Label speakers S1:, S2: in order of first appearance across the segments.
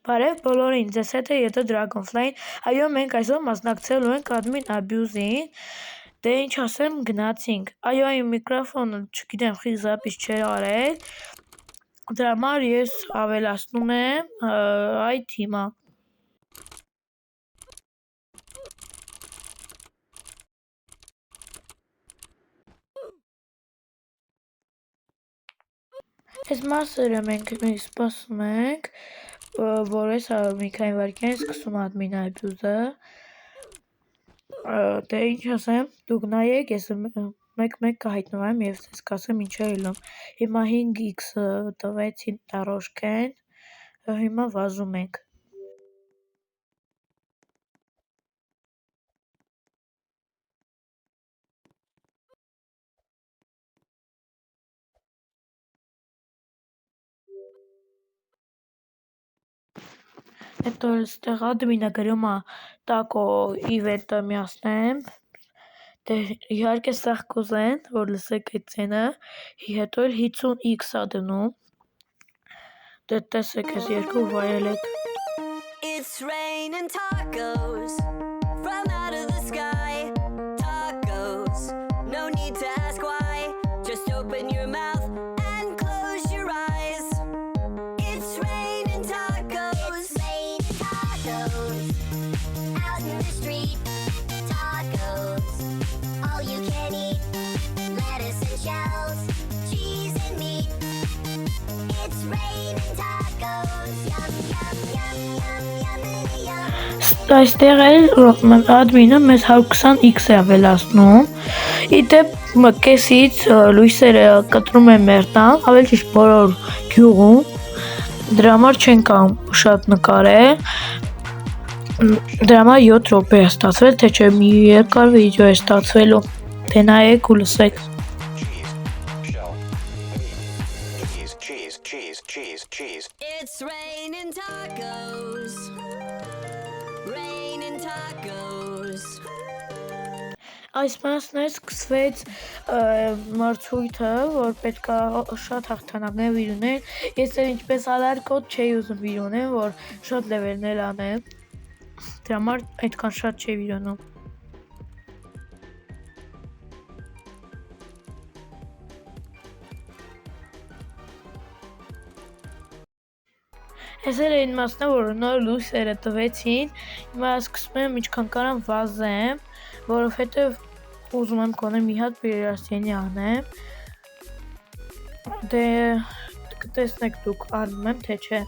S1: Բարև բոլորին, ձեզ հետ է ետը Dragonfly-ն, այո մենք այսօր մասնակցելու ենք admin abuse-ին, դե ինչ ասեմ գնացինք, այո իմ միկրոֆոնը չգիտեմ խիղ զապիս չէր արել, դրա համար ես ավելացնում եմ այդ հիմա։ Այս մասերը մենք սպասում ենք, որ այս մի քանի վայրկյան սկսում admin abuse-ը, դե ինչ ասեմ, դուք նայեք, ես մեկ կհայտնվեմ և ձեզ կասեմ ինչ է ելնում, հիմա 5x տվեցին տառոշկեն, հիմա վազում ենք։ Հետո այստեղ admin-ը գրում է տակո event-ը միացնեմ, դե իհարկե սաղ կուզեն, որ լսեք այդ ձենը, հետո էլ 50x-ա դնում, դե տեսեք ես երկու վայելեք։
S2: It's raining tacos from out of the sky. Tacos, no need to ask why. Just open your mouth and close your eyes. It's raining tacos.
S3: It's raining tacos out in the street. Tacos, all you can eat. Lettuce and shells, cheese and meat. It's raining tacos. Yum, yum, yum, yum, yum, yum.
S1: Այստեղ էլ admin-ը մեզ 120x է ավելացնում, իդեպ կեսից լույսերը կտրում են մեր տան, ավելի ճիշտ բոլոր գյուղում, դրա համար չենք կարող շատ նկարել, դրա համար 7 րոպե է ստացվել, թե չէ մի երկար վիդեո է ստացվելու, դե նայեք ու լսեք։
S2: Cheese. It's raining tacos. Raining tacos.
S1: Այս մասն է սկսվեց մրցույթը, որ պետք է շատ հաղթանակներ վիրուներ, ես էլ ինչպես ալարկոտ չէի ուզում վիրունել, որ շատ լևելներ անեմ, դրա համար այդքան շատ չէի վիրունում։ Ես էլ այն մասն է, որ նոր լույսերը տվեցին, հիմա սկսում եմ ինչքան կարամ վազեմ, որովհետև ուզում եմ կոնե մի հատ վերասյենի անեմ, դե կտեսնեք դուք անում եմ, թե չէ։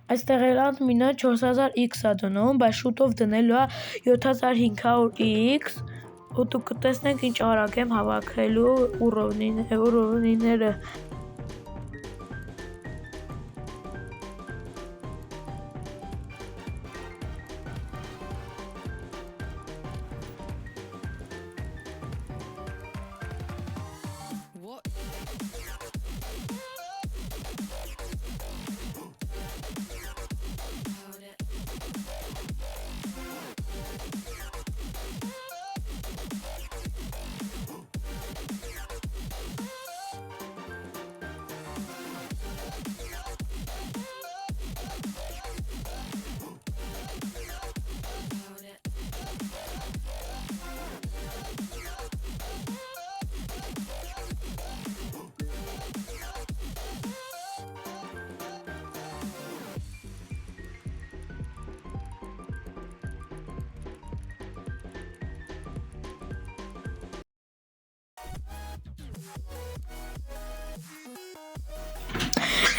S1: Այստեղ էլ admin-ը 4000x-ա դնում, բայց շուտով դնելու է 7500x, ու դուք կտեսնեք ինչ արագ եմ հավաքելու ուռովնիները։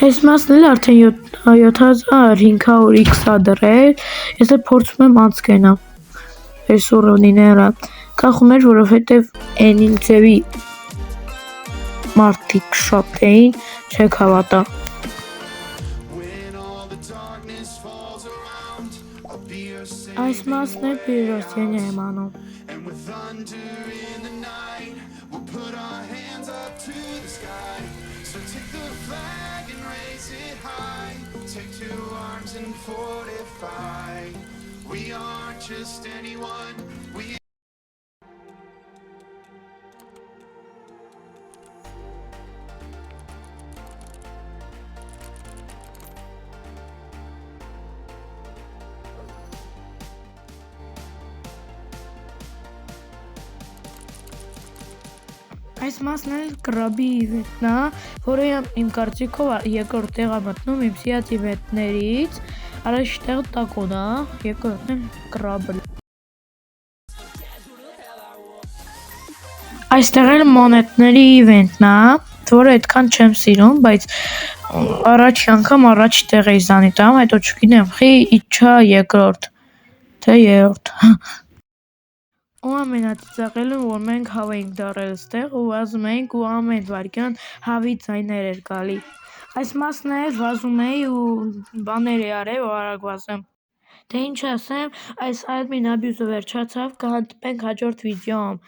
S1: Այս մասն էլ արդեն 7500x-ա դրել, ես էլ փորձում եմ անցկենամ այս ուռոնիները, կախում էր, որովհետև էնին ձևի մարդիկ շատ էին, չեք հավատա։ Այս մասն էլ Պիրոսյանի եմ անում։
S4: And with thunder in the night, we'll put our hands up to the sky. So take the flag and raise it high. Take two arms and fortify. We aren't just anyone. We
S1: Այս մասն էլ կրաբի իվենտն է, որը իմ կարծիքով երկրորդ տեղ է մտնում իմ սիրած իվենտներից, առաջ տեղ տակոն է, երկրորդն էլ կրաբը։ Այստեղ էլ մոնետների իվենտն է, որը այդքան չեմ սիրում, բայց առաջի անգամ առաջ տեղ էի զանի տամ, հետո չգիտեմ, խի իջա երկրորդ, թե երրորդ։ Ու ամենածիծաղելը, որ մենք հավ էինք դարել ստեղ ու վազում էինք ու ամեն վարկյան հավի ձայներ էր գալի։ Այս մասն էլ վազում էի ու բաներ էի արել, որ արագ վազեմ։ Դե ինչ ասեմ, այս admin abuse-ը վերջացավ, կհանդիպենք հաջորդ վիդեոում։